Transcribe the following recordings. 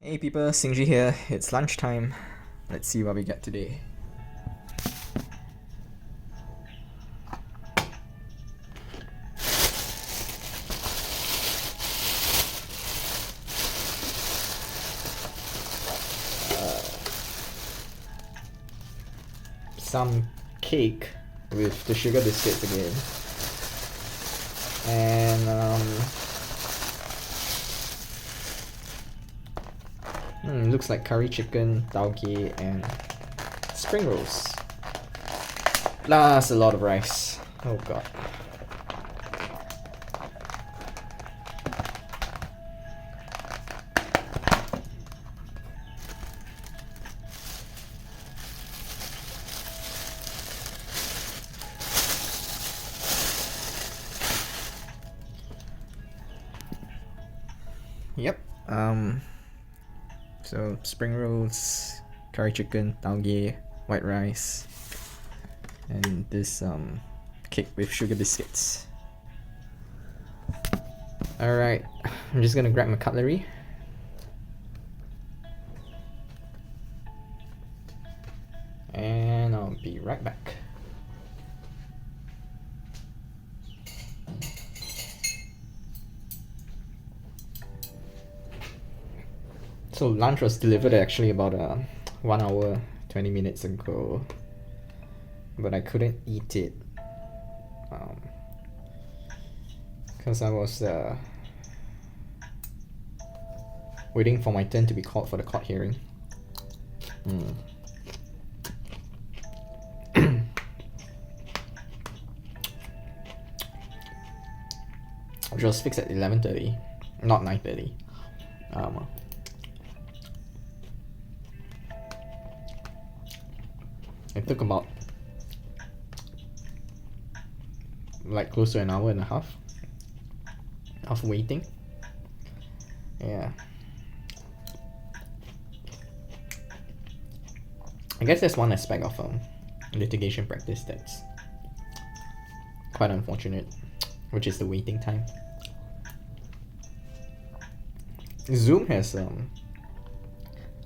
Hey people, Singji here. It's lunchtime. Let's see what we get today. Some cake with the sugar biscuits again. And looks like curry chicken, tauge, and spring rolls. Plus a lot of rice. Oh god. Yep. So spring rolls, curry chicken, tauge, white rice, and this cake with sugar biscuits. Alright, I'm just gonna grab my cutlery. And I'll be right back. So lunch was delivered actually about 1 hour 20 minutes ago, but I couldn't eat it because I was waiting for my turn to be called for the court hearing. Which was fixed at 11:30, not 9:30. It took about like close to an hour and a half of waiting. Yeah. I guess that's one aspect of litigation practice that's quite unfortunate, which is the waiting time. Zoom has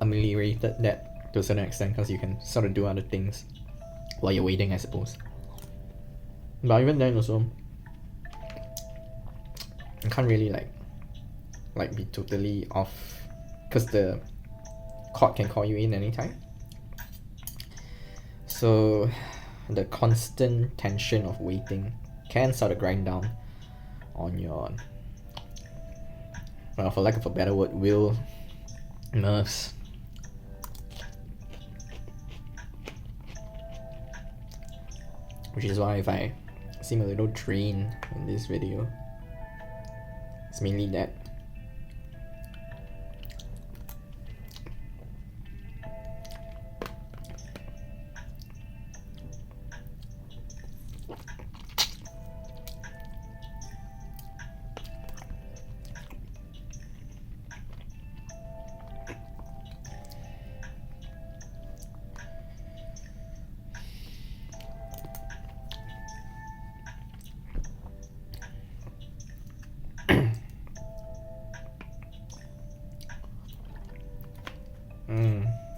ameliorated that to a certain extent because you can sort of do other things while you're waiting, I suppose. But even then also, you can't really like be totally off because the court can call you in anytime. So the constant tension of waiting can sort of grind down on your, well, for lack of a better word, nerves. Which is why if I seem a little drained in this video, it's mainly that.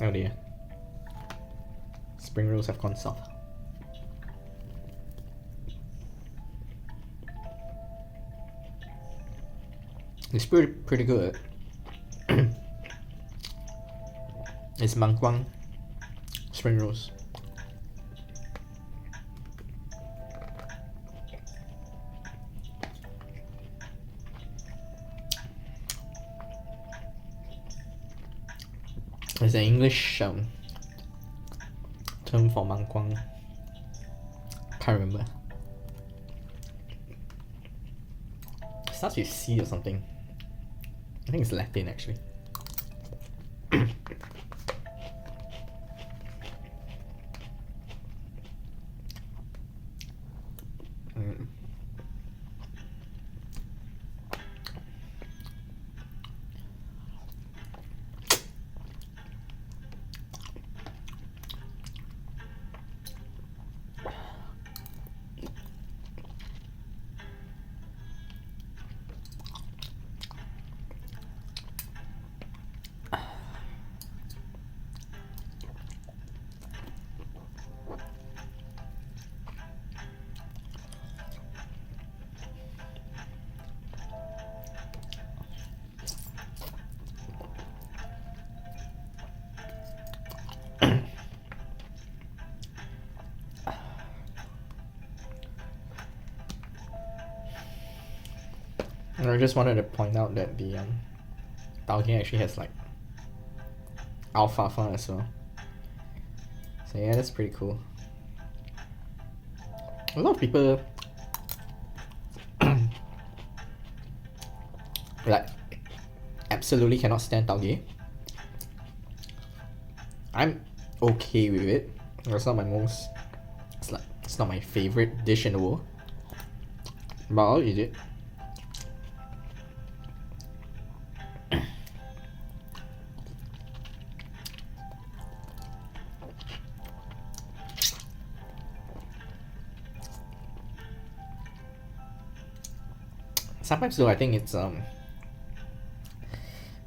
Oh dear. Spring rolls have gone soft. It's pretty good. It's Mukbang spring rolls. There's an English term for mangkwang. Can't remember. It starts with C or something. I think it's Latin actually. just wanted to point out that the taugeh actually has like alfalfa as well. So yeah, that's pretty cool. A lot of people like absolutely cannot stand taugeh. I'm okay with it. It's not my most. It's not my favorite dish in the world, but I'll eat it. Sometimes though, I think it's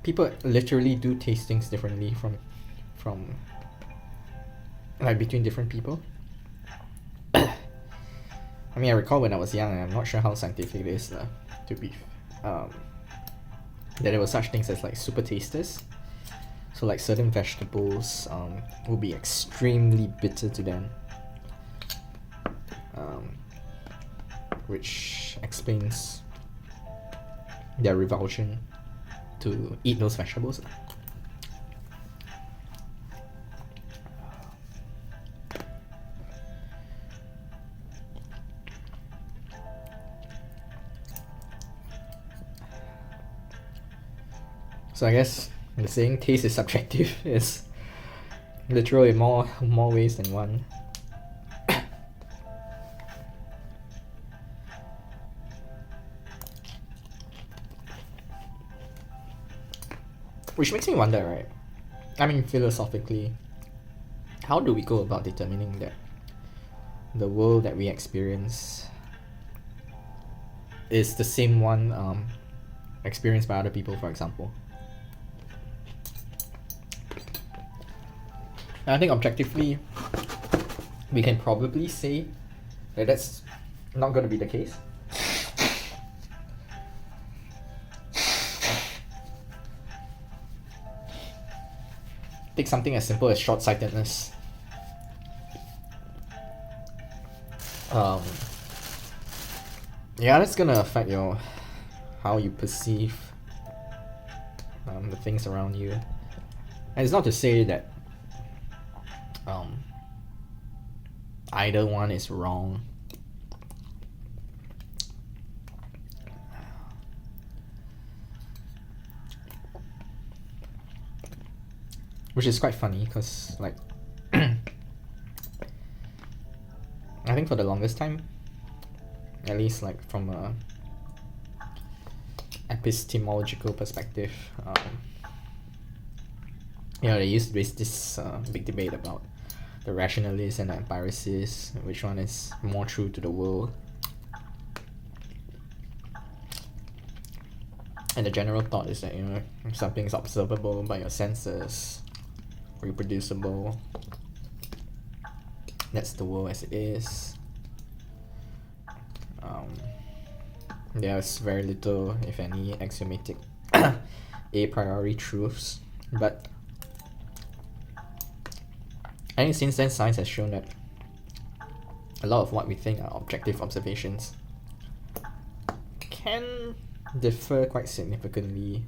people literally do taste things differently from like between different people. I mean, I recall when I was young, and I'm not sure how scientific it is to be that there were such things as like super tasters. So like certain vegetables will be extremely bitter to them, which explains their revulsion to eat those vegetables. So I guess the saying taste is subjective is literally more ways than one. Which makes me wonder, right? I mean, philosophically, how do we go about determining that the world that we experience is the same one experienced by other people, for example? And I think objectively, we can probably say that that's not going to be the case. Take something as simple as short-sightedness. Yeah, that's gonna affect how you perceive the things around you. And it's not to say that either one is wrong. Which is quite funny because, like, I think for the longest time, at least like from a epistemological perspective, there used to be this big debate about the rationalists and the empiricists, which one is more true to the world. And the general thought is that, if something is observable by your senses, reproducible, that's the world as it is. There's very little, if any, axiomatic a priori truths, but I think since then science has shown that a lot of what we think are objective observations can differ quite significantly,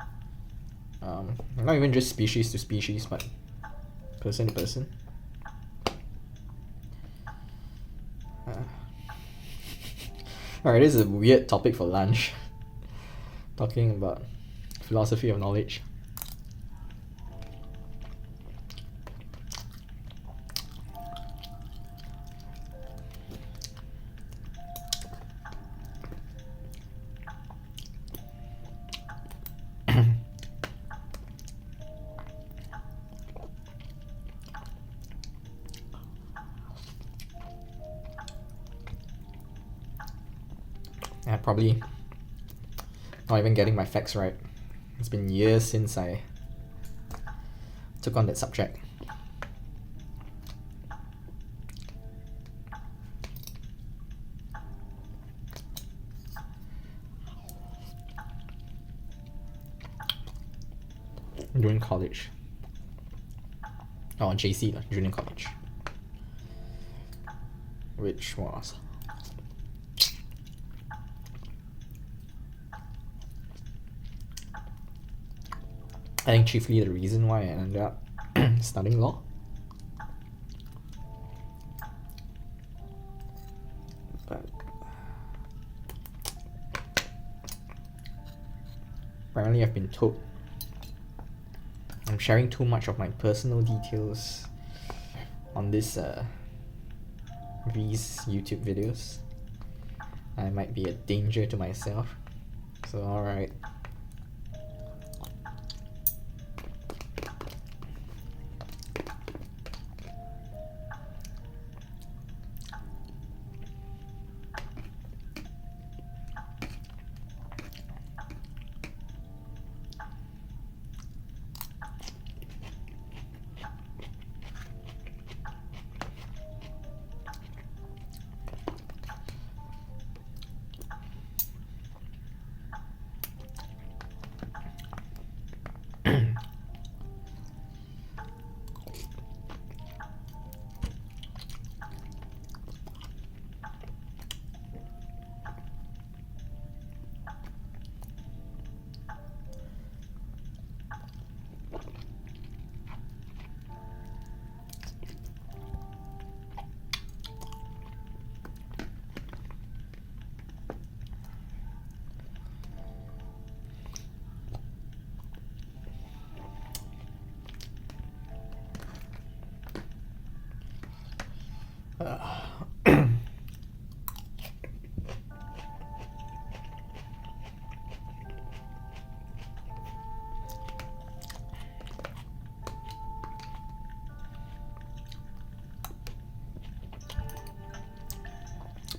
not even just species to species, but person to person. Alright, this is a weird topic for lunch. Talking about philosophy of knowledge. Probably not even getting my facts right. It's been years since I took on that subject. During college. Oh, JC, junior college. Which was I think chiefly the reason why I ended up studying law. But apparently I've been told I'm sharing too much of my personal details on this these YouTube videos. I might be a danger to myself. So alright.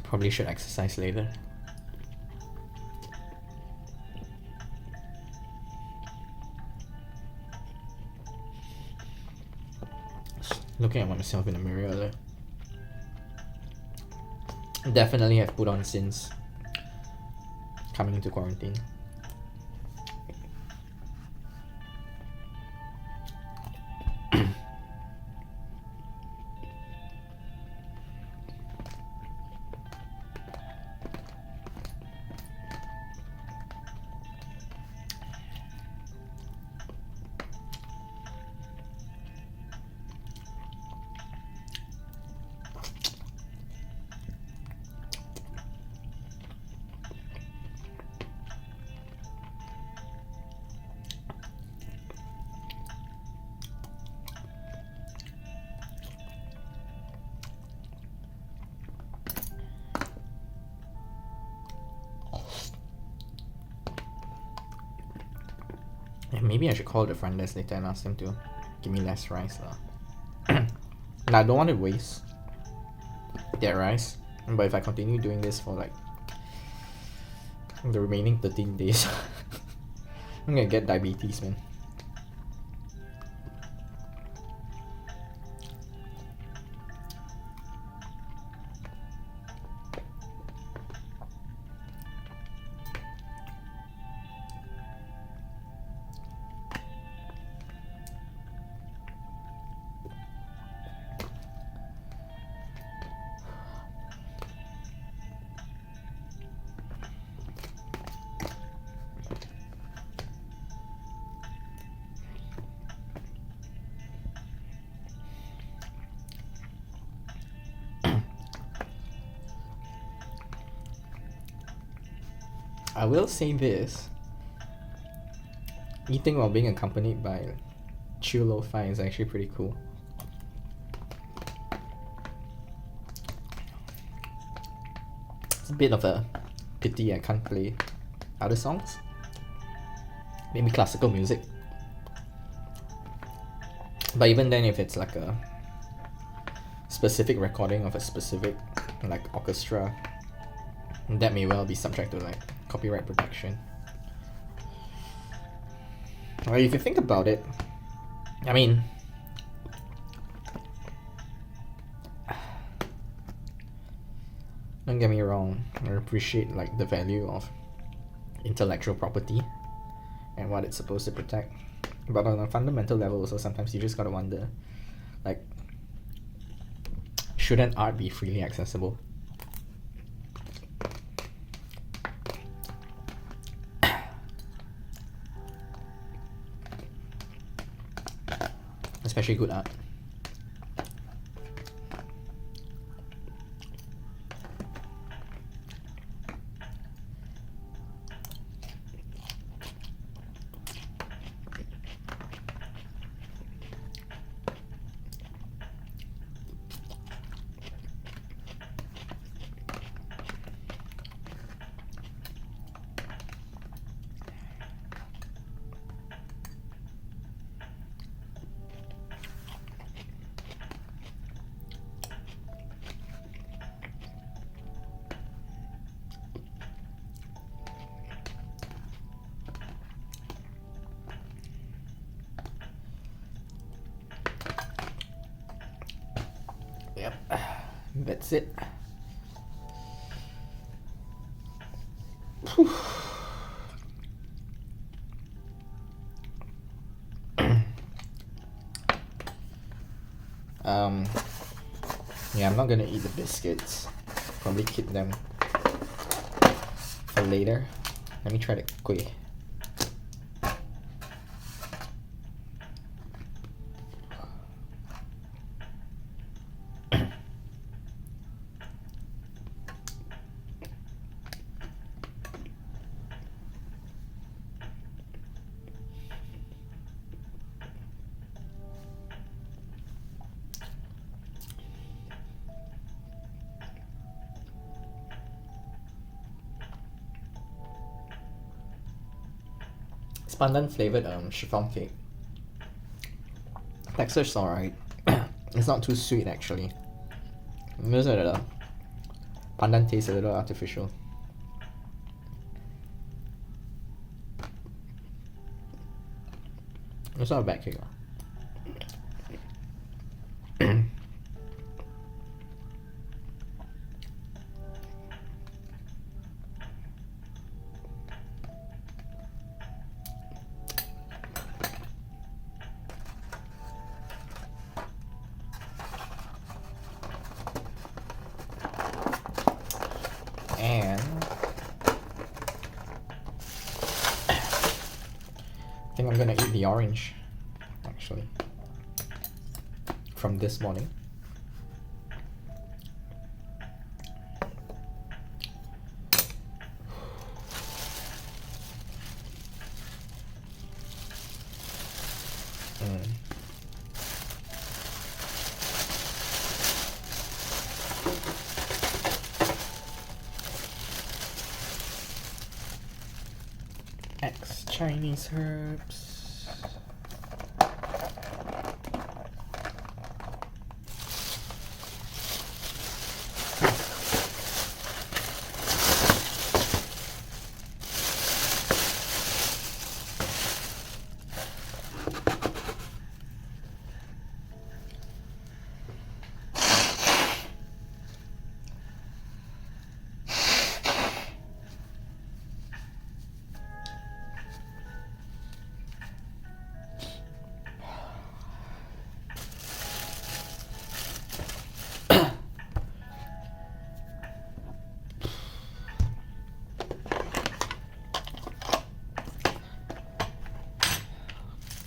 Probably should exercise later. Looking at myself in the mirror there. Definitely have put on since coming into quarantine. Maybe I should call the front desk later and ask them to give me less rice. And I don't want to waste their rice. But if I continue doing this for like the remaining 13 days, I'm gonna get diabetes, man. I will say this. Eating while being accompanied by chill lo-fi is actually pretty cool. It's a bit of a pity I can't play other songs. Maybe classical music. But even then, if it's like a specific recording of a specific like orchestra, that may well be subject to like copyright protection. Well, if you think about it, I mean, don't get me wrong, I appreciate like the value of intellectual property and what it's supposed to protect. But on a fundamental level also, sometimes you just gotta wonder, like, shouldn't art be freely accessible? especially good art. Yep, that's it. Whew. Yeah, I'm not gonna eat the biscuits. Probably keep them for later. Let me try the kueh. It's pandan flavored chiffon cake. Texture's alright. It's not too sweet actually. Most of the pandan tastes a little artificial. It's not a bad cake. And I think I'm gonna eat the orange actually from this morning. X Chinese herbs.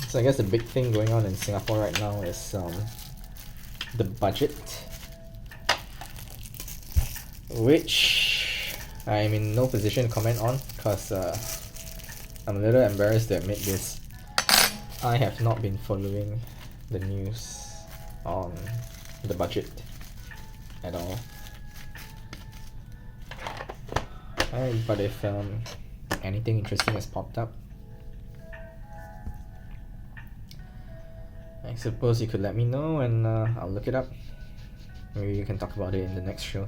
So I guess the big thing going on in Singapore right now is the budget, which I'm in no position to comment on because I'm a little embarrassed to admit this. I have not been following the news on the budget at all. But if anything interesting has popped up, I suppose you could let me know and I'll look it up. Maybe you can talk about it in the next show.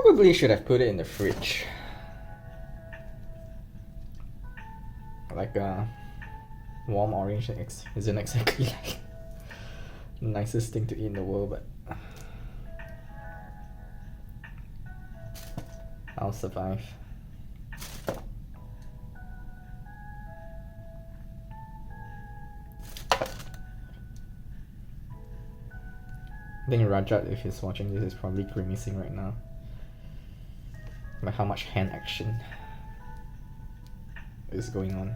Probably should have put it in the fridge. Like a warm orange isn't exactly like the nicest thing to eat in the world, but I'll survive. I think Rajat, if he's watching this, is probably grimacing right now. By how much hand action is going on.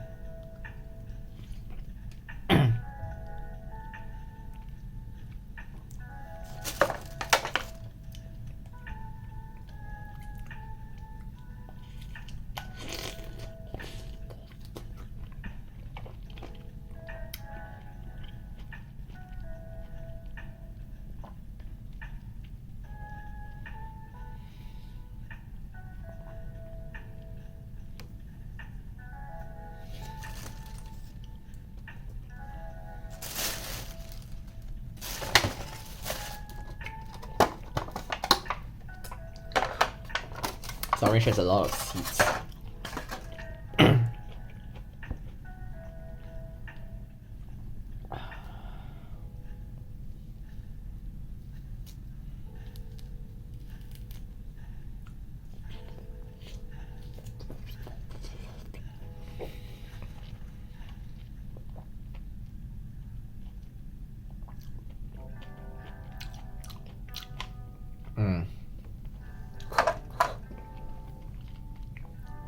This orange has a lot of seeds.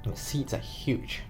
The seeds are huge.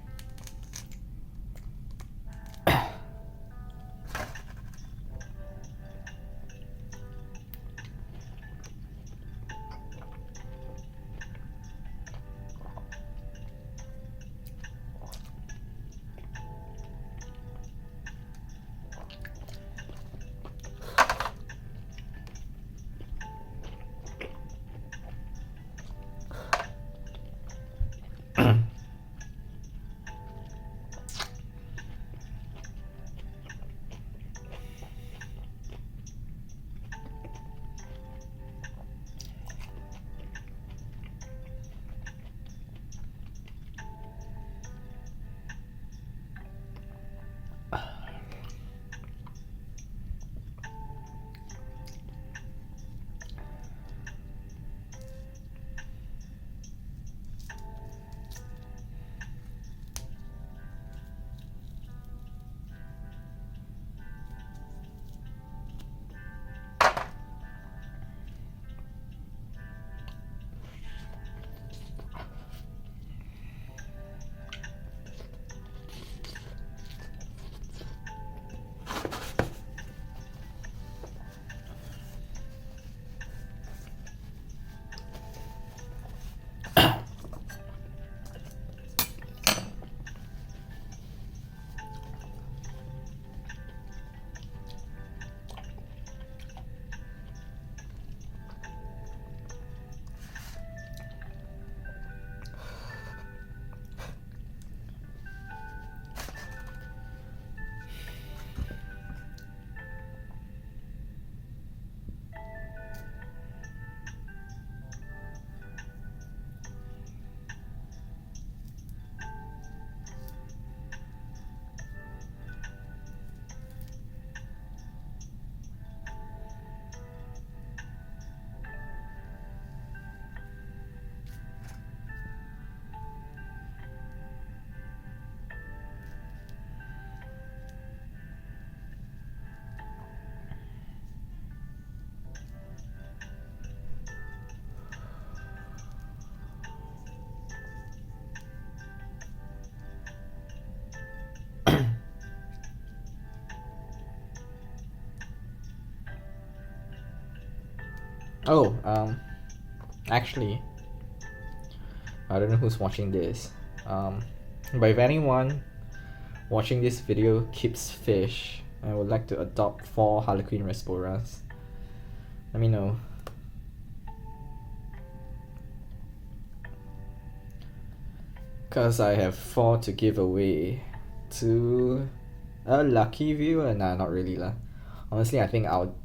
Oh, actually, I don't know who's watching this. But if anyone watching this video keeps fish and would like to adopt 4 Harlequin Resporas, let me know. Cause I have 4 to give away to a lucky viewer. Nah, not really lah. Honestly, I think I'll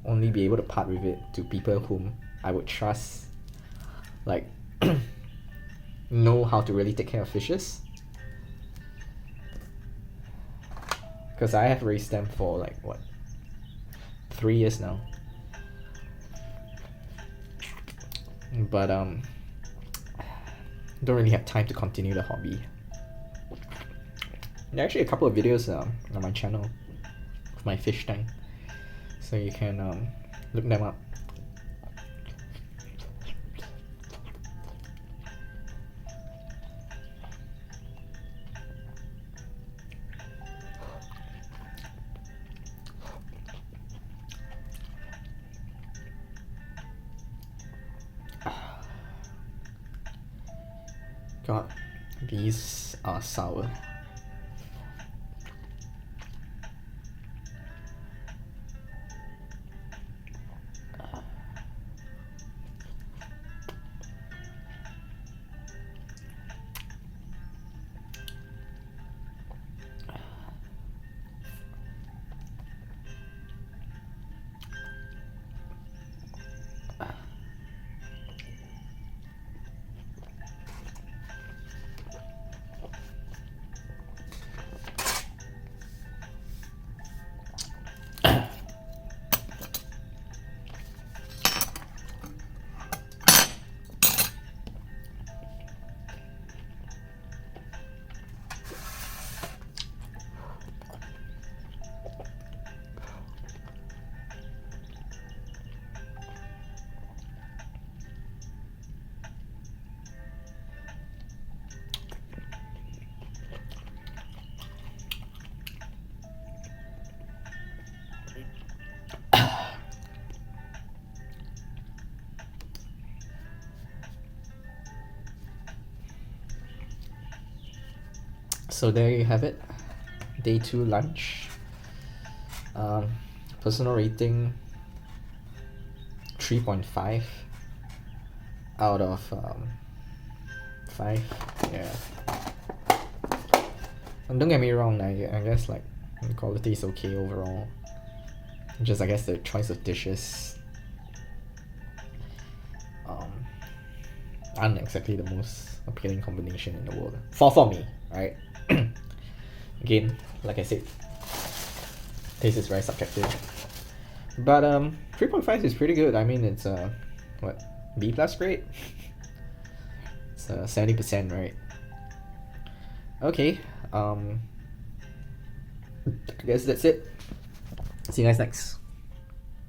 only be able to part with it to people whom I would trust like know how to really take care of fishes. Because I have raised them for like what, 3 years now. But don't really have time to continue the hobby. There are actually a couple of videos on my channel of my fish tank, so you can look them up. God, these are sour. So there you have it, day 2 lunch. Personal rating 3.5 out of 5. Yeah. And don't get me wrong, I guess like the quality is okay overall. Just I guess the choice of dishes aren't exactly the most appealing combination in the world for me, right? Again, like I said, taste is very subjective. But 3.5 is pretty good. I mean, it's what, B plus grade? It's 70%, right? Okay, I guess that's it. See you guys next.